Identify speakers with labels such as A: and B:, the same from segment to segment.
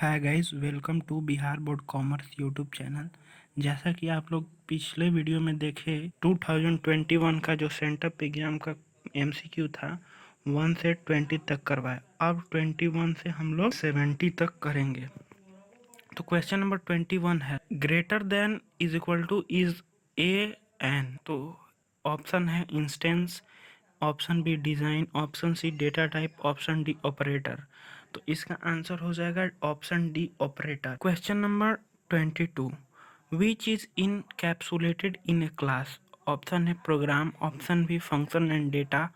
A: Hi guys, welcome to Bihar board commerce YouTube channel. जैसा कि आप लोग पिछले वीडियो में देखे 2021 का जो सेंटअप एग्जाम का एमसीक्यू था 1 से 20 तक करवाया। अब 21 से हम लोग 70 तक करेंगे। तो क्वेश्चन नंबर 21 है greater than is equal to is a n. तो ऑप्शन है instance, option B design, option C data type, option D operator. तो इसका आंसर हो जाएगा option D operator. Question number 22 which is encapsulated in a class. Option है program, option B function and data,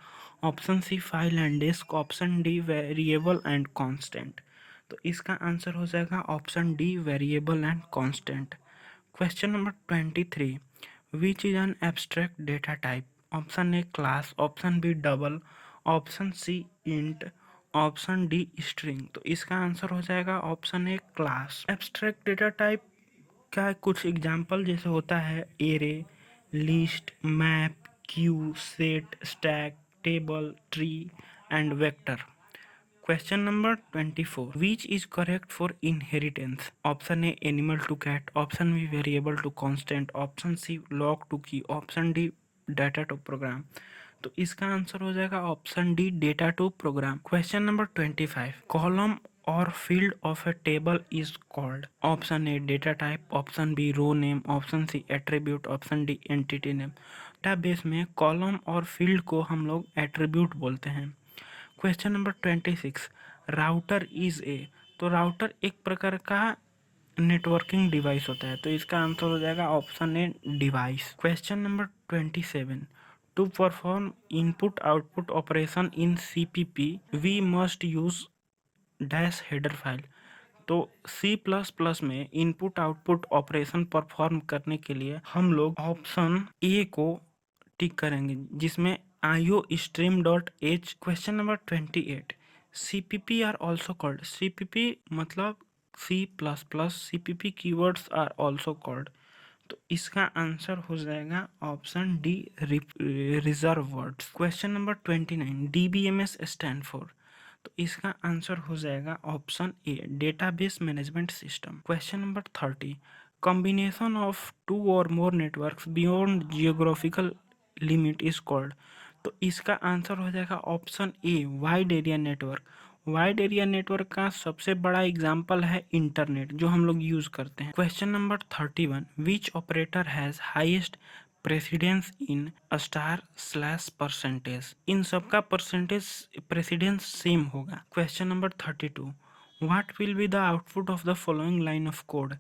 A: option C file and disk, option D variable and constant. तो इसका answer हो जाएगा option D variable and constant. Question number 23 which is an abstract data type. Option A class, option B double, option C int, option D string. तो इसका answer हो जाएगा option A class. Abstract data type का कुछ example जैसे होता है array, list, map, queue, set, stack, table, tree and vector. Question number 24. Which is correct for inheritance? Option A animal to cat, option B variable to constant, option C log to key, option D data to program। तो इसका answer हो जाएगा option D data to program. Question number 25 column और field of a table is called. Option A data type, option B row name, option C attribute, option D entity name. Database में column और field को हम लोग attribute बोलते हैं। Question number 26 router is a. तो router एक प्रकार का नेटवर्किंग डिवाइस होता है, तो इसका आंसर हो जाएगा option A device. Question number 27 to perform input output operation in CPP we must use dash header file. तो सी प्लस प्लस में इनपुट आउटपुट ऑपरेशन परफॉर्म करने के लिए हम लोग ऑप्शन ए को टिक करेंगे जिसमें IO stream dot H. Question number 28 CPP are also called. CPP मतलब C plus plus, CPP keywords are also called. तो इसका आंसर हो जाएगा option D reserve words. Question number 29 DBMS stand for. तो इसका आंसर हो जाएगा option A database management system. Question number 30 combination of two or more networks beyond geographical limit is called. तो इसका आंसर हो जाएगा option A wide area network. Wide area network का सबसे बड़ा एग्जाम्पल है इंटरनेट जो हम लोग यूज करते हैं। Question number 31 which operator has highest precedence in star slash percentage. इन सबका परसेंटेज प्रेसिडेंस सेम होगा। Question number 32 what will be the output of the following line of code.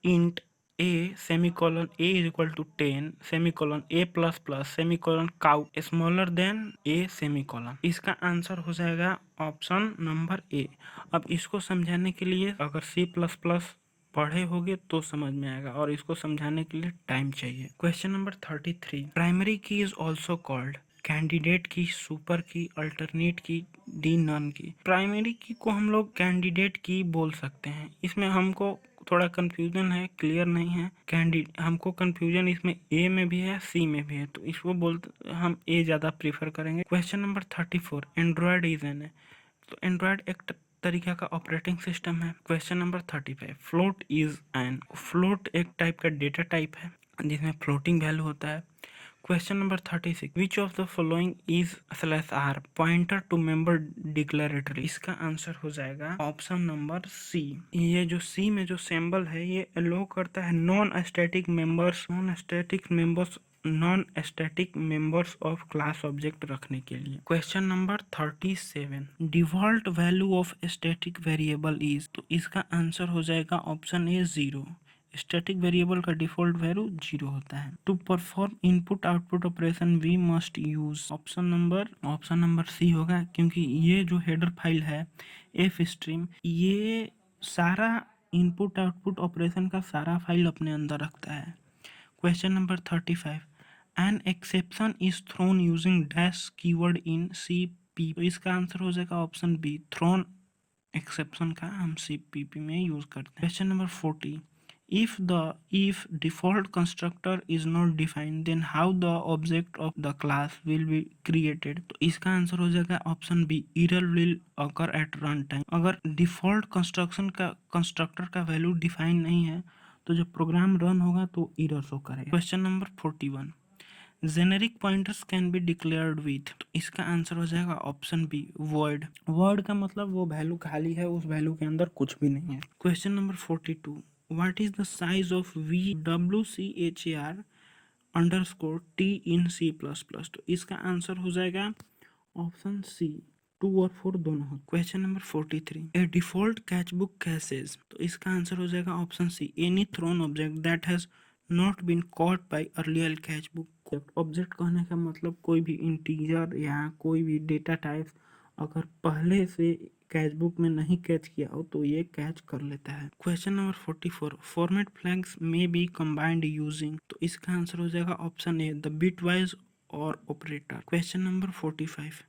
A: Int a semicolon a is equal to 10 semicolon a plus plus semicolon cow smaller than a semicolon। इसका answer हो जाएगा option number A. अब इसको समझाने के लिए अगर C++ पढ़े होगे तो समझ में आएगा और इसको समझाने के लिए टाइम चाहिए। क्वेश्चन नंबर 33 प्राइमरी की इज ऑल्सो कॉल्ड कैंडिडेट की, सुपर की, अल्टरनेट की, डी नन की। प्राइमरी की को हम लोग कैंडिडेट की बोल सकते हैं। इसमें हमको थोड़ा कंफ्यूजन है, क्लियर नहीं है। हमको कंफ्यूजन इसमें ए में भी है, सी में भी है, तो इसको बोलते हम ए ज़्यादा प्रीफर करेंगे। Question number 34 Android is an. तो एंड्रॉयड एक तरीका का ऑपरेटिंग सिस्टम है। Question number 35 float is an. Float एक टाइप का डेटा टाइप है जिसमें फ्लोटिंग वैल्यू होता है। Question number 36 which of the following is slash are pointer to member declaratory. इसका आंसर हो जाएगा ऑप्शन नंबर सी। ये जो सी में जो सिंबल है ये अलो करता है non static members of class object रखने के लिए। Question number 37 default value of static variable is. तो इसका आंसर हो जाएगा ऑप्शन ए 0। स्टैटिक वेरिएबल का डिफॉल्ट वैल्यू 0 होता है। To perform input output operation we must use. Option number C होगा क्योंकि ये जो हेडर फाइल है एफ स्ट्रीम ये सारा इनपुट आउटपुट ऑपरेशन का सारा फाइल अपने अंदर रखता है। Question number 35 an exception is throne using dash keyword in CP। तो इसका आंसर हो जाएगा ऑप्शन बी थ्रोन एक्सेप्शन का हम CPP में यूज करते हैं। Question number 40 If default constructor is not defined, then how the object of the class will be created? तो इसका आंसर हो जाएगा option B, error will occur at run time. अगर डिफॉल्ट कंस्ट्रक्टर का value define नहीं है तो जब प्रोग्राम रन होगा तो एरर शो करेगा। Question number 41, generic pointers can be declared with, तो इसका आंसर हो जाएगा ऑप्शन बी, वर्ड। वर्ड का मतलब वो वैल्यू खाली है, उस वैल्यू के अंदर कुछ भी नहीं है। Question number 42, what is the size of VWCHAR underscore T in C++, तो इसका आंसर हो जाएगा ऑप्शन सी, 2 और 4 दोनों। Question number 43, a default catch block catches, तो इसका आंसर हो जाएगा option C, any thrown object that has not been caught by earlier catch block. Object कहने का मतलब कोई भी इंटीजर या कोई भी डेटा टाइप अगर पहले से कैचबुक में नहीं कैच किया हो तो ये कैच कर लेता है। Question number 44, format flags may be combined using, तो इसका आंसर हो जाएगा option A, the bitwise or operator. Question number 45,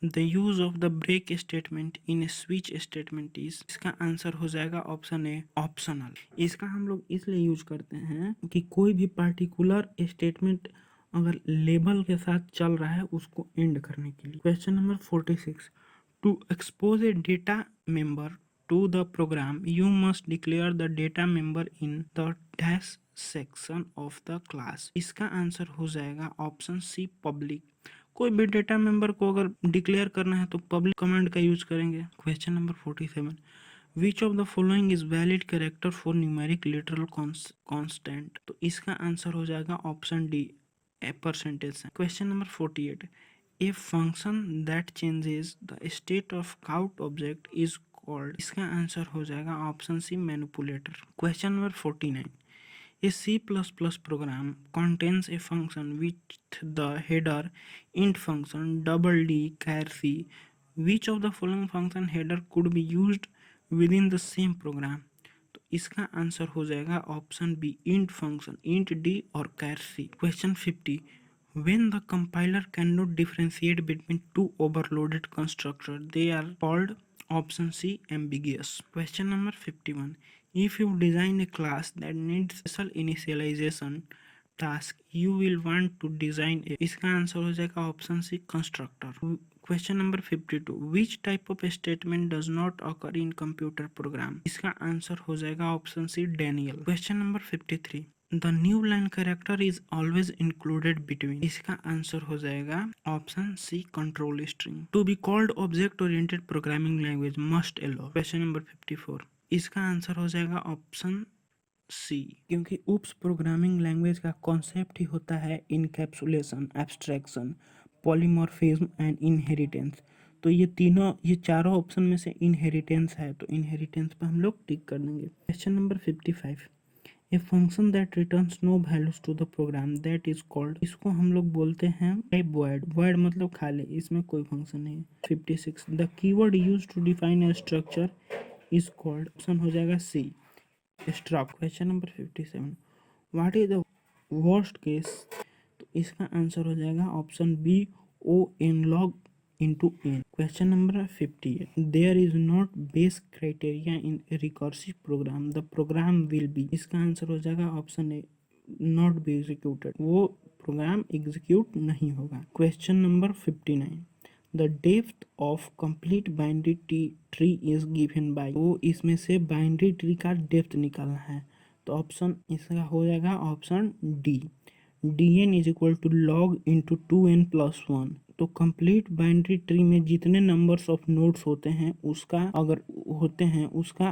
A: the use of the break statement in a switch statement is, इसका आंसर हो जाएगा ऑप्शन ए, ऑप्शनल। इसका हम लोग इसलिए यूज करते हैं कि कोई भी पार्टिकुलर स्टेटमेंट अगर लेबल के साथ चल रहा है उसको एंड करने के लिए। Question number 46, to expose a data member to the program, you must declare the data member in the dash section of the class। इसका आंसर हो जाएगा ऑप्शन सी, पब्लिक। कोई भी डेटा मेंबर को अगर डिक्लेयर करना है तो पब्लिक कमांड का यूज करेंगे। Question number 47, which of the following is valid character for numeric literal constant, तो इसका आंसर हो जाएगा option D, a percentage. Question number 48, a function that changes the state of count object is called, इसका answer हो जाएगा option C, manipulator. Question number 49, a C++ program contains a function with the header int function double d char c, which of the following function header could be used within the same program, तो इसका answer हो जाएगा option B, int function, int D और char C. Question 50, when the compiler cannot differentiate between two overloaded constructors, they are called option C, ambiguous। Question number 51, if you design a class that needs special initialization task, you will want to design a, इसका answer हो जाएगा option C, constructor. Question number 52, which type of statement does not occur in computer program, इसका answer हो जाएगा option C, Daniel. Question number 53, the new line character is always included between, इसका answer हो जाएगा option C, control string. To be called object oriented programming language must allow. Question number 54, इसका answer हो जाएगा option C, क्योंकि OOPS programming language का concept ही होता है encapsulation, abstraction, polymorphism and inheritance. तो ये चारों ऑप्शन में से इनहेरिटेंस है, तो इनहेरिटेंस पे हम लोग टिक कर देंगे। Question number 55, a function that returns no values to the program that is called, इसको हम लोग बोलते हैं टाइप वॉइड। वॉइड मतलब खाली, इसमें कोई फंक्शन नहीं है। 56, the keyword use to define a structure is called, option हो जाएगा C, struct. Question number 57, what is the worst case, तो इसका आंसर हो जाएगा option B, O n log into n। Question number 58, there is not base criteria in a recursive program, the program will be, इसका answer हो जाएगा option A, not be executed, वो program execute नहीं होगा। Question number 59, the depth of complete binary tree is given by, वो इसमें से binary tree का डेप्थ निकालना है, तो ऑप्शन इसका हो जाएगा option D, dn is equal to log into 2n+1। तो कंप्लीट बाइनरी ट्री में जितने नंबर्स ऑफ नोड्स होते हैं उसका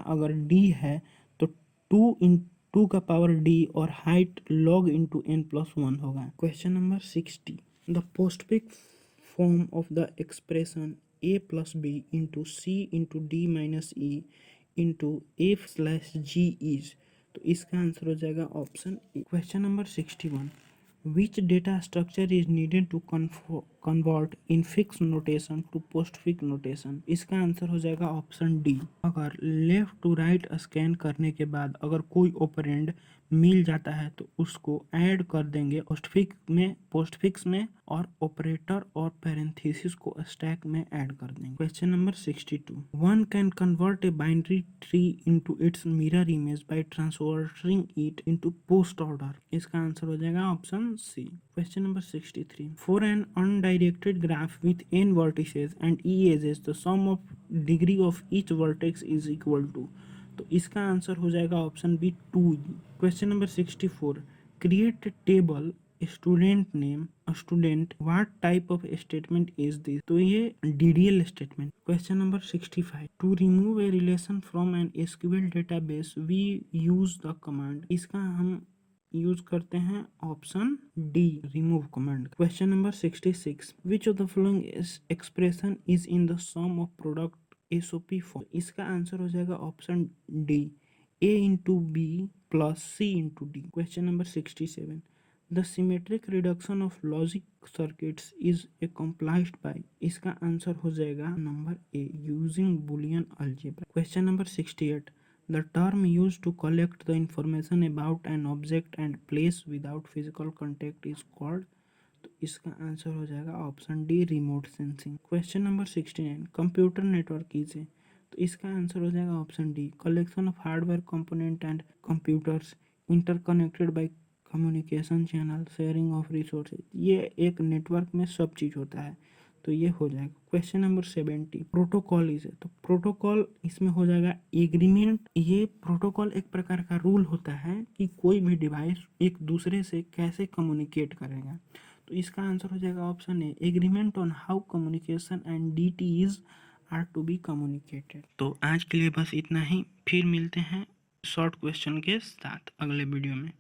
A: अगर डी है तो 2 का पावर डी और हाइट लॉग इंटू n+1 होगा। Question number 60, the postfix form of the expression a+b into c into d minus E into f/g is, तो इसका आंसर हो जाएगा option A. Question number 61, which data structure is needed to convert infix notation to postfix notation. इसका answer हो जाएगा option D. अगर left to right scan करने के बाद अगर कोई ऑपरेंड मिल जाता है तो उसको ऐड कर देंगे पोस्टफिक्स में और ऑपरेटर और पैरेंथेसिस को स्टैक में ऐड कर देंगे। Question number 62, one can convert a binary tree into its mirror image by transferring it into post order. इसका आंसर हो जाएगा option C. Question number 63, for an undirected graph with n vertices and e edges the sum of degree of each vertex is equal to। तो इसका answer हो जाएगा option B 2। क्वेश्चन नंबर 64, create table student name student what type of statement is this. तो ये DDL statement. Question number 65, to remove a relation from an SQL database we use the command. इसका हम यूज करते हैं option D, remove command. Question number 66, which of the following expression is in the sum of product SOP form. इसका answer हो जाएगा option D, A into B plus C into D. Question number 67, the symmetric reduction of logic circuits is accomplished by. इसका answer हो जाएगा number A, using Boolean algebra. Question number 68, the term used to collect the information about an object and place without physical contact is called। तो इसका answer हो जाएगा option D, remote sensing. Question number 69, computer network keys है। तो इसका answer हो जाएगा option D, collection of hardware component and computers interconnected by communication channel sharing of resources. ये एक नेटवर्क में सब चीज़ होता है, तो ये हो जाएगा। क्वेश्चन नंबर 70, प्रोटोकॉल इसे। तो प्रोटोकॉल इसमें हो जाएगा एग्रीमेंट। ये प्रोटोकॉल एक प्रकार का रूल होता है कि कोई भी डिवाइस एक दूसरे से कैसे कम्युनिकेट करेगा। तो इसका आंसर हो जाएगा option A, agreement on how communication and डीटीज आर टू बी कम्युनिकेटेड। तो आज के लिए बस इतना ही, फिर मिलते हैं शॉर्ट क्वेश्चन के साथ अगले वीडियो में।